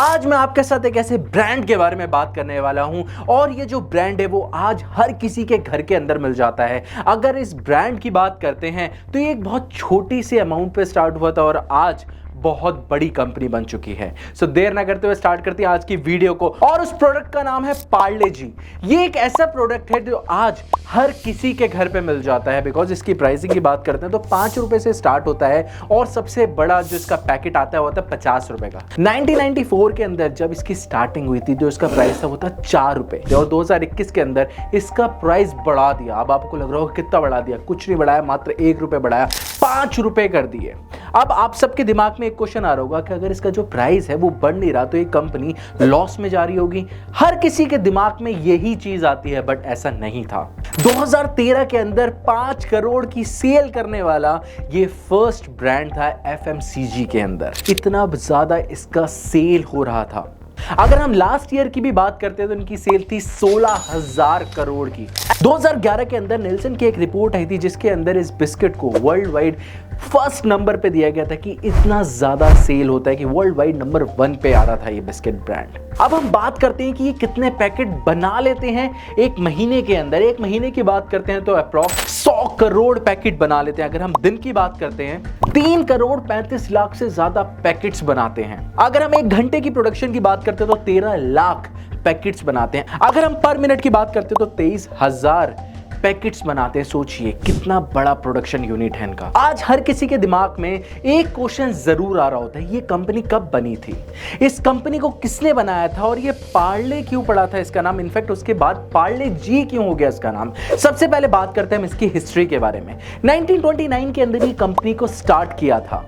आज मैं आपके साथ एक ऐसे ब्रांड के बारे में बात करने वाला हूं और ये जो ब्रांड है वो आज हर किसी के घर के अंदर मिल जाता है। अगर इस ब्रांड की बात करते हैं तो ये एक बहुत छोटी सी अमाउंट पे स्टार्ट हुआ था और आज बहुत बड़ी कंपनी बन चुकी है। सो देर ना करते हुए स्टार्ट करते हैं आज की वीडियो को। और उस प्रोडक्ट का नाम है पार्ले जी। ये एक ऐसा प्रोडक्ट है जो आज हर किसी के घर पे मिल जाता है। बिकॉज इसकी प्राइसिंग की बात करते हैं तो 5 रुपए से स्टार्ट होता है और सबसे बड़ा जो इसका पैकेट आता है वो होता है 50 रुपए का। 1994 के अंदर जब इसकी स्टार्टिंग हुई थी जो इसका प्राइस था वो था 4 रुपए और 2021 के अंदर इसका प्राइस बढ़ा दिया। अब आपको लग रहा होगा कितना बढ़ा दिया, कुछ नहीं बढ़ाया, मात्र 1 रुपए बढ़ाया, 5 रुपए कर दिए। अब आप सबके दिमाग में एक क्वेश्चन आ रहा होगा कि अगर इसका जो प्राइस है वो बढ़ नहीं रहा तो ये कंपनी लॉस में जा रही होगी। हर किसी के दिमाग में यही चीज आती है, बट ऐसा नहीं था। 2013 के अंदर 5 करोड़ की सेल करने वाला ये फर्स्ट ब्रांड था FMCG के अंदर। इतना ज्यादा इसका सेल हो रहा था। अगर हम लास्ट ईयर की भी बात करते हैं तो इनकी सेल थी 16,000 करोड़ की। 2011 के अंदर निल्सन की एक रिपोर्ट आई थी जिसके अंदर इस बिस्किट को वर्ल्ड वाइड फर्स्ट नंबर पे दिया गया था कि इतना ज्यादा सेल होता है कि वर्ल्ड वाइड नंबर 1 पे आ रहा था ये बिस्किट ब्रांड। अब हम बात करते हैं कि ये कितने पैकेट बना लेते हैं एक महीने के अंदर। एक महीने की बात करते हैं तो अप्रॉक्स 100 करोड़ पैकेट बना लेते हैं। अगर हम दिन की बात करते हैं 3 करोड़ 35 लाख से ज्यादा पैकेट्स बनाते हैं। अगर हम 1 घंटे की प्रोडक्शन की बात करते हैं तो 13 लाख पैकेट्स बनाते हैं। अगर हम पर मिनट की बात करते हैं तो 23,000 पैकेट्स बनाते हैं। सोचिए कितना बड़ा प्रोडक्शन यूनिट है इनका। आज हर किसी के दिमाग में एक क्वेश्चन जरूर आ रहा होता है, ये कंपनी कब बनी थी, इस कंपनी को किसने बनाया था और ये पार्ले क्यों पड़ा था इसका नाम, इनफैक्ट उसके बाद पार्ले जी क्यों हो गया इसका नाम। सबसे पहले बात करते हैं हम इसकी हिस्ट्री के बारे में। 1929 के अंदर ये कंपनी को स्टार्ट किया था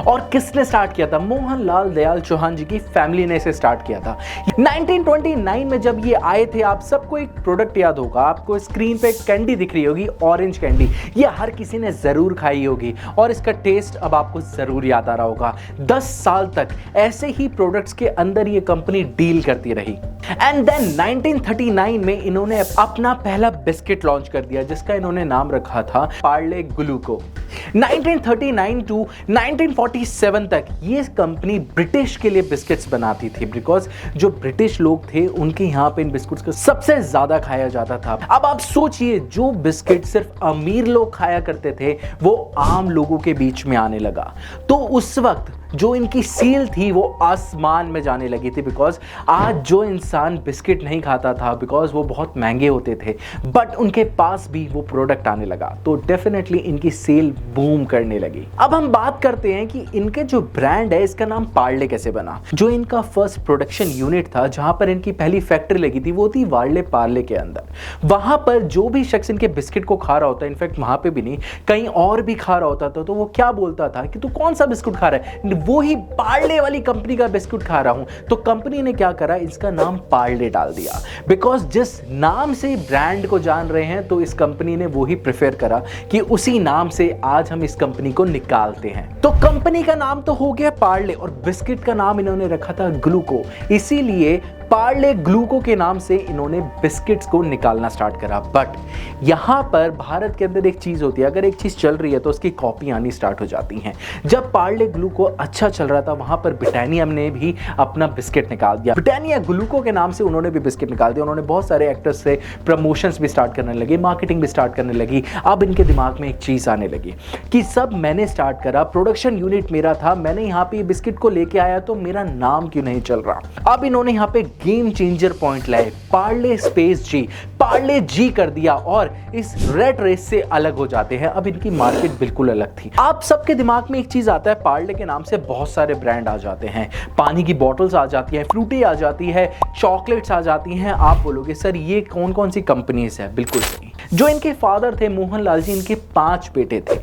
और किसने स्टार्ट किया था? मोहनलाल दयाल चौहान जी की फैमिली ने इसे स्टार्ट किया था। 1929 में जब ये आए थे, आप सबको एक प्रोडक्ट याद होगा, आपको स्क्रीन पे एक कैंडी दिख रही होगी, ऑरेंज कैंडी। ये हर किसी ने जरूर खाई होगी और इसका टेस्ट अब आपको जरूर याद आ रहा होगा। 10 साल तक ऐसे ही प्रोडक्ट्स के अंदर ये कंपनी डील करती रही एंड देन 1939 में इन्होंने अपना पहला बिस्किट लॉन्च कर दिया जिसका इन्होंने नाम रखा था पार्ले ग्लूको। 1939 टू 1947 तक ये कंपनी ब्रिटिश के लिए बिस्किट्स बनाती थी। बिकॉज जो ब्रिटिश लोग थे उनके यहाँ पे इन बिस्किट्स को सबसे ज्यादा खाया जाता था। अब आप सोचिए जो बिस्किट सिर्फ अमीर लोग खाया करते थे वो आम लोगों के बीच में आने लगा तो उस वक्त जो इनकी सेल थी वो आसमान में जाने लगी थी। बिकॉज आज जो इंसान बिस्किट नहीं खाता था बिकॉज वो बहुत महंगे होते थे, बट उनके पास भी वो प्रोडक्ट आने लगा तो डेफिनेटली इनकी सेल बूम करने लगी। अब हम बात करते हैं कि इनके जो ब्रांड है इसका नाम पार्ले कैसे बना। जो इनका फर्स्ट प्रोडक्शन यूनिट था जहां पर इनकी पहली फैक्ट्री लगी थी वो थी वार्ले पार्ले के अंदर। वहां पर जो भी शख्स इनके बिस्किट को खा रहा होता है, इनफैक्ट वहां पे भी नहीं कहीं और भी खा रहा होता था, तो वो क्या बोलता था कि तू कौन सा बिस्कुट खा रहा है? वो ही पार्ले वाली कंपनी का बिस्कुट खा रहा हूं। तो कंपनी ने क्या करा, इसका नाम पार्ले डाल दिया। बिकॉज जिस नाम से ब्रांड को जान रहे हैं तो इस कंपनी ने वो ही प्रेफर करा कि उसी नाम से आज हम इस कंपनी को निकालते हैं। तो कंपनी का नाम तो हो गया पार्ले और बिस्किट का नाम इन्होंने रखा था ग्लूको। इसीलिए पार्ले ग्लूको के नाम से इन्होंने बिस्किट्स को निकालना स्टार्ट करा। बट यहां पर भारत के अंदर एक चीज होती है, अगर एक चीज चल रही है तो उसकी कॉपी आनी स्टार्ट हो जाती हैं। जब पार्ले ग्लूको अच्छा चल रहा था वहां पर ब्रिटानिया ने भी अपना बिस्किट निकाल दिया। ब्रिटानिया ग्लूको के नाम से उन्होंने भी बिस्किट निकाल दिया। उन्होंने बहुत सारे एक्टर्स से प्रमोशंस भी स्टार्ट करने लगे, मार्केटिंग भी स्टार्ट करने लगी। अब इनके दिमाग में एक चीज आने लगी कि सब मैंने स्टार्ट करा, प्रोडक्शन यूनिट मेरा था, मैंने यहाँ पे बिस्किट को लेके आया तो मेरा नाम क्यों नहीं चल रहा। अब इन्होंने यहाँ पे गेम चेंजर पॉइंट लाए, पार्ले स्पेस जी, पार्ले जी कर दिया और इस रेड रेस से अलग हो जाते हैं। अब इनकी मार्केट बिल्कुल अलग थी। आप सबके दिमाग में एक चीज आता है, पार्ले के नाम से बहुत सारे ब्रांड आ जाते हैं, पानी की बॉटल्स आ जाती हैं, फ्रूटी आ जाती है, चॉकलेट्स आ जाती हैं। आप बोलोगे सर ये कौन कौन सी कंपनीज है? बिल्कुल सही। जो इनके फादर थे मोहनलाल जी, इनके 5 बेटे थे।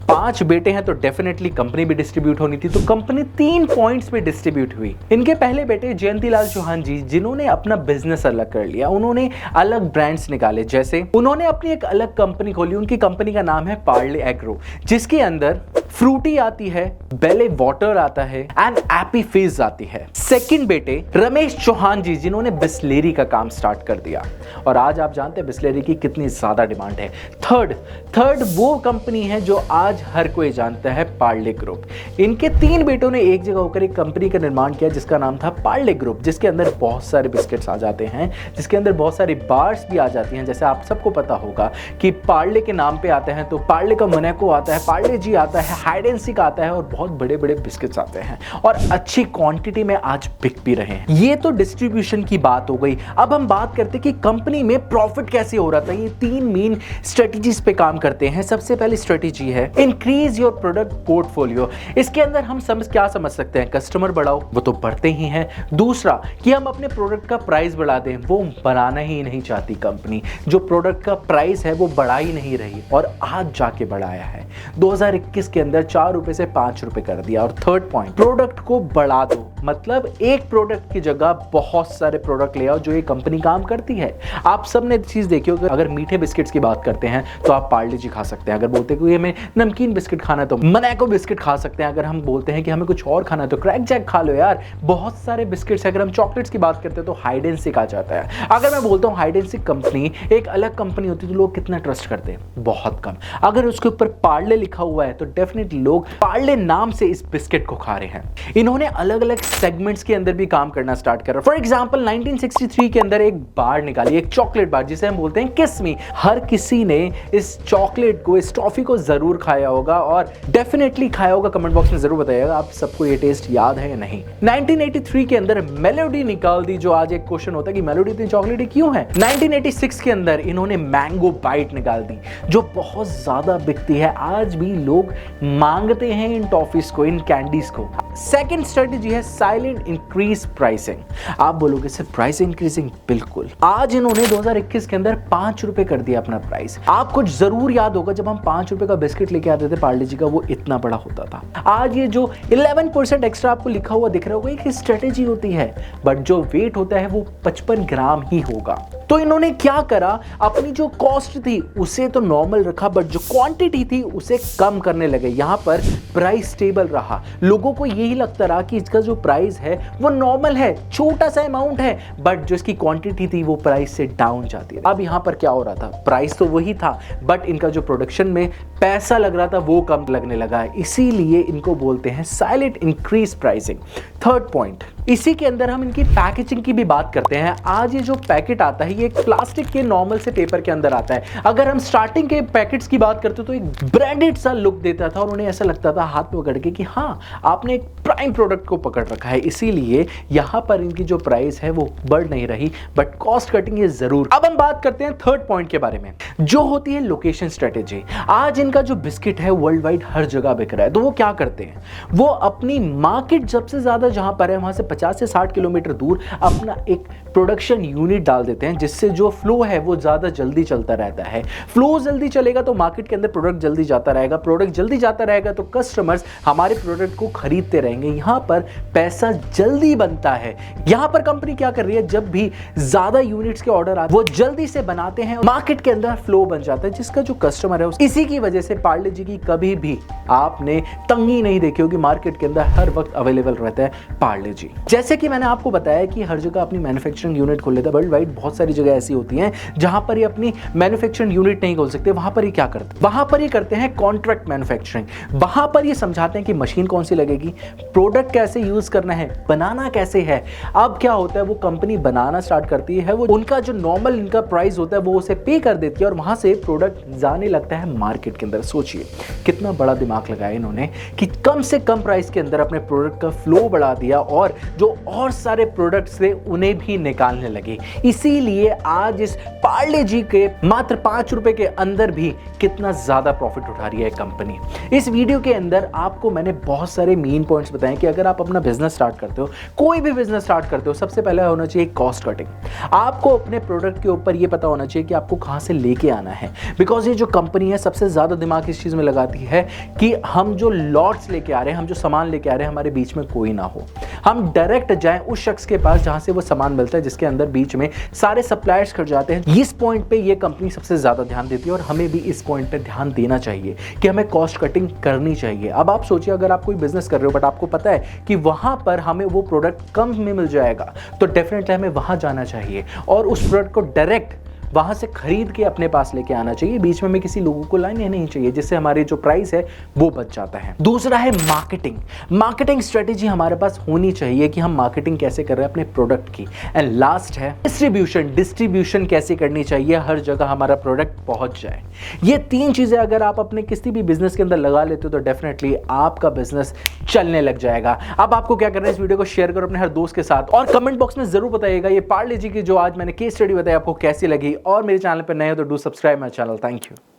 5 बेटे हैं तो डेफिनेटली कंपनी भी डिस्ट्रीब्यूट होनी थी। तो कंपनी 3 पॉइंट्स पे डिस्ट्रीब्यूट हुई। इनके पहले बेटे जयंतीलाल चौहान जी जिन्होंने अपना बिजनेस अलग कर लिया, उन्होंने अलग ब्रांड्स निकाले। जैसे उन्होंने अपनी एक अलग कंपनी खोली, उनकी कंपनी का नाम है पार्ले एग्रो, जिसके अंदर फ्रूटी आती है, बेले वाटर आता है एंड एपी फिज आती है। सेकंड बेटे रमेश चौहान जी, जिन्होंने बिस्लेरी का काम स्टार्ट कर दिया और आज आप जानते हैं बिस्लेरी की कितनी ज्यादा डिमांड है। थर्ड वो कंपनी है जो आज हर कोई जानता है, पार्ले ग्रुप। इनके 3 बेटों ने एक जगह होकर एक कंपनी का निर्माण किया जिसका नाम था पार्ले ग्रुप, जिसके अंदर बहुत सारे बिस्किट्स आ जाते हैं, जिसके अंदर बहुत सारी बार्स भी आ जाती हैं। जैसे आप सबको पता होगा कि पार्ले के नाम पे आते हैं तो पार्ले का मोनाको आता है, पार्ले जी आता है, हाइड एंड सीक आता है और बहुत बड़े बड़े बिस्किट्स आते हैं और अच्छी क्वांटिटी में आज बिक भी रहे हैं। ये तो डिस्ट्रीब्यूशन की बात हो गई। अब हम बात करते हैं कि कंपनी में प्रॉफिट कैसे हो रहा था। ये 3 मेन स्ट्रेटजीज पे काम करते हैं। सबसे पहली स्ट्रेटजी है इंक्रीज योर प्रोडक्ट पोर्टफोलियो। इसके अंदर हम क्या समझ सकते हैं, कस्टमर बढ़ाओ, वो तो बढ़ते ही हैं। दूसरा कि हम अपने प्रोडक्ट का प्राइस बढ़ा दें, वो बढ़ाना ही नहीं चाहती कंपनी। जो प्रोडक्ट का प्राइस है वो बढ़ा ही नहीं रही और आज जाके बढ़ाया है। 2021 के अंदर 4 रुपए से 5 रुपए कर दिया। और थर्ड पॉइंट, प्रोडक्ट को बढ़ा दो, मतलब एक प्रोडक्ट की जगह बहुत सारे प्रोडक्ट ले आओ जो ये कंपनी काम करती है। आप सबने चीज देखी होगी, अगर मीठे बिस्किट्स की बात करते हैं तो आप पार्ले जी खा सकते हैं। अगर बोलते हैं कि हमें नमकीन बिस्किट खाना है तो मोनाको बिस्किट खा सकते हैं। अगर हम बोलते हैं कि हमें कुछ और खाना है तो क्रैक जैक खा लो यार, बहुत सारे बिस्किट्स। अगर हम चॉकलेट्स की बात करते हैं तो हाइड एंड सीक आ जाता है। अगर मैं बोलता हूँ हाइड एंड सीक कंपनी एक अलग कंपनी होती है तो लोग कितना ट्रस्ट करते हैं, बहुत कम। अगर उसके ऊपर पार्ले लिखा हुआ है तो डेफिनेटली लोग पार्ले नाम से इस बिस्किट को खा रहे हैं। इन्होंने अलग अलग सेगमेंट्स के अंदर भी काम करना स्टार्ट करा। फॉर एग्जांपल 1963 के अंदर एक बार निकाली, एक चॉकलेट बार जिसे हम बोलते हैं किस मी। हर किसी ने इस चॉकलेट को, इस टॉफी को जरूर खाया होगा और डेफिनेटली खाया होगा। कमेंट बॉक्स में जरूर बताइएगा आप सबको ये टेस्ट याद है या नहीं। 1983 के अंदर मेलोडी निकाल दी, जो आज एक क्वेश्चन होता है कि मेलोडी इतनी चॉकलेटी क्यों है। 1986 के अंदर इन्होंने मैंगो बाइट निकाल दी जो बहुत ज्यादा बिकती है। आज भी लोग मांगते हैं इन टॉफीज को, इन कैंडीज को। सेकंड स्ट्रेटजी है साइलेंट इंक्रीज प्राइसिंग। आप बोलोगे सर प्राइस इंक्रीजिंग, बिल्कुल। आज इन्होंने 2021 के अंदर 5 रुपए कर दिया अपना प्राइस। आपको जरूर याद होगा जब हम 5 रुपए का बिस्किट लेके आते थे पार्ले जी का, वो इतना बड़ा होता था। आज ये जो 11% एक्स्ट्रा आपको लिखा हुआ दिख रहा होगा, एक स्ट्रेटजी होती है, बट जो वेट होता है वो 55 ग्राम ही होगा। तो इन्होंने क्या करा, अपनी जो कॉस्ट थी उसे तो नॉर्मल रखा, बट जो क्वांटिटी थी उसे कम करने लगे। यहां पर प्राइस स्टेबल रहा। लोगों को यही लगता रहा कि इसका जो प्राइस है वो नॉर्मल है, छोटा सा अमाउंट है, बट जो इसकी क्वांटिटी थी वो प्राइस से डाउन जाती है। अब यहां पर क्या हो रहा था, प्राइस तो वही था बट इनका जो प्रोडक्शन में पैसा लग रहा था वो कम लगने लगा है। इसीलिए इनको बोलते हैं silent increase pricing. Third point, इसी के अंदर हम इनकी पैकेजिंग की भी बात करते हैं। आज ये जो पैकेट आता है ये एक प्लास्टिक के नॉर्मल से पेपर के अंदर आता है। अगर हम स्टार्टिंग के पैकेट्स की बात करते तो एक ब्रांडेड सा लुक देता था और उन्हें ऐसा लगता था हाथ पकड़ के कि हाँ आपने एक प्राइम प्रोडक्ट को पकड़ रखा है। इसीलिए यहां पर इनकी जो प्राइस है वो बढ़ नहीं रही, बट कॉस्ट कटिंग ये जरूर। अब हम बात करते हैं थर्ड पॉइंट के बारे में, जो होती है लोकेशन स्ट्रेटेजी। आज इनका जो बिस्किट है वर्ल्ड वाइड हर जगह बिक रहा है, तो वो क्या करते हैं, वो अपनी मार्केट सबसे ज्यादा जहां पर है वहां से 50 से 60 किलोमीटर दूर अपना एक प्रोडक्शन यूनिट डाल देते हैं, जिससे जो फ्लो है वो ज्यादा जल्दी चलता रहता है। फ्लो जल्दी चलेगा तो मार्केट के अंदर प्रोडक्ट जल्दी जाता रहेगा, प्रोडक्ट जल्दी जाता रहेगा तो कस्टमर्स हमारे प्रोडक्ट को खरीदते रहेंगे। यहां पर पैसा जल्दी बनता है। यहां पर कंपनी क्या कर रही है, जब भी ज्यादा यूनिट्स के ऑर्डर आते हैं वो जल्दी से बनाते हैं, मार्केट के अंदर फ्लो बन जाता है, जिसका जो कस्टमर है इसी की वजह से पार्ले जी की कभी भी आपने तंगी नहीं देखी होगी। मार्केट के अंदर हर वक्त अवेलेबल रहता है पार्ले जी। जैसे कि मैंने आपको बताया कि हर जगह अपनी मैन्युफैक्चरिंग यूनिट खोल लेता है। वर्ल्ड वाइड बहुत सारी जगह ऐसी होती हैं जहां पर ये अपनी मैन्युफैक्चरिंग यूनिट नहीं खोल सकते। वहां पर ये क्या करते हैं, वहां पर ये करते हैं कॉन्ट्रैक्ट मैन्युफैक्चरिंग। वहां पर ये समझाते हैं कि मशीन कौन सी लगेगी, प्रोडक्ट कैसे यूज करना है, बनाना कैसे है। अब क्या होता है, वो कंपनी बनाना स्टार्ट करती है, वो उनका जो नॉर्मल इनका प्राइस होता है वो उसे पे कर देती है और वहां से प्रोडक्ट जाने लगता है मार्केट के अंदर। सोचिए कितना बड़ा दिमाग लगाया इन्होंने कि कम से कम प्राइस के अंदर अपने प्रोडक्ट का फ्लो बढ़ा दिया और जो और सारे प्रोडक्ट्स थे उन्हें भी निकालने लगे। इसीलिए आज इस पार्ले जी के मात्र 5 रुपए के अंदर भी कितना ज्यादा प्रॉफिट उठा रही है कंपनी। इस वीडियो के अंदर आपको मैंने बहुत सारे मेन पॉइंट्स बताए कि अगर आप अपना बिजनेस स्टार्ट करते हो, कोई भी बिजनेस स्टार्ट करते हो, सबसे पहले होना चाहिए कॉस्ट कटिंग। आपको अपने प्रोडक्ट के ऊपर यह पता होना चाहिए कि आपको कहां से लेके आना है, बिकॉज ये जो कंपनी है सबसे ज्यादा दिमाग इस चीज में लगाती है कि हम जो लॉट्स लेके आ रहे हैं, हम जो सामान लेके आ रहे हैं, हमारे बीच में कोई ना हो। हम डायरेक्ट जाएं उस शख्स के पास जहां से वो सामान मिलता है, जिसके अंदर बीच में सारे सप्लायर्स खड़ जाते हैं। इस पॉइंट पे ये कंपनी सबसे ज्यादा ध्यान देती है और हमें भी इस पॉइंट पे ध्यान देना चाहिए कि हमें कॉस्ट कटिंग करनी चाहिए। अब आप सोचिए, अगर आप कोई बिजनेस कर रहे हो बट आपको पता है कि वहां पर हमें वो प्रोडक्ट कम में मिल जाएगा, तो डेफिनेटली हमें वहां जाना चाहिए और उस प्रोडक्ट को डायरेक्ट वहां से खरीद के अपने पास लेके आना चाहिए। बीच में हमें किसी लोगों को लाने नहीं चाहिए, जिससे हमारी जो प्राइस है वो बच जाता है। दूसरा है मार्केटिंग। मार्केटिंग स्ट्रेटेजी हमारे पास होनी चाहिए कि हम मार्केटिंग कैसे कर रहे हैं अपने प्रोडक्ट की। एंड लास्ट है डिस्ट्रीब्यूशन। डिस्ट्रीब्यूशन कैसे करनी चाहिए, हर जगह हमारा प्रोडक्ट पहुंच जाए। ये 3 चीजें अगर आप अपने किसी भी बिजनेस के अंदर लगा लेते हो तो डेफिनेटली आपका बिजनेस चलने लग जाएगा। अब आपको क्या करना है, इस वीडियो को शेयर करो अपने हर दोस्त के साथ और कमेंट बॉक्स में जरूर बताइएगा ये पार्ले जी की जो आज मैंने केस स्टडी बताई आपको कैसी लगी। और मेरे चैनल पर नए हो तो do subscribe my channel. Thank you.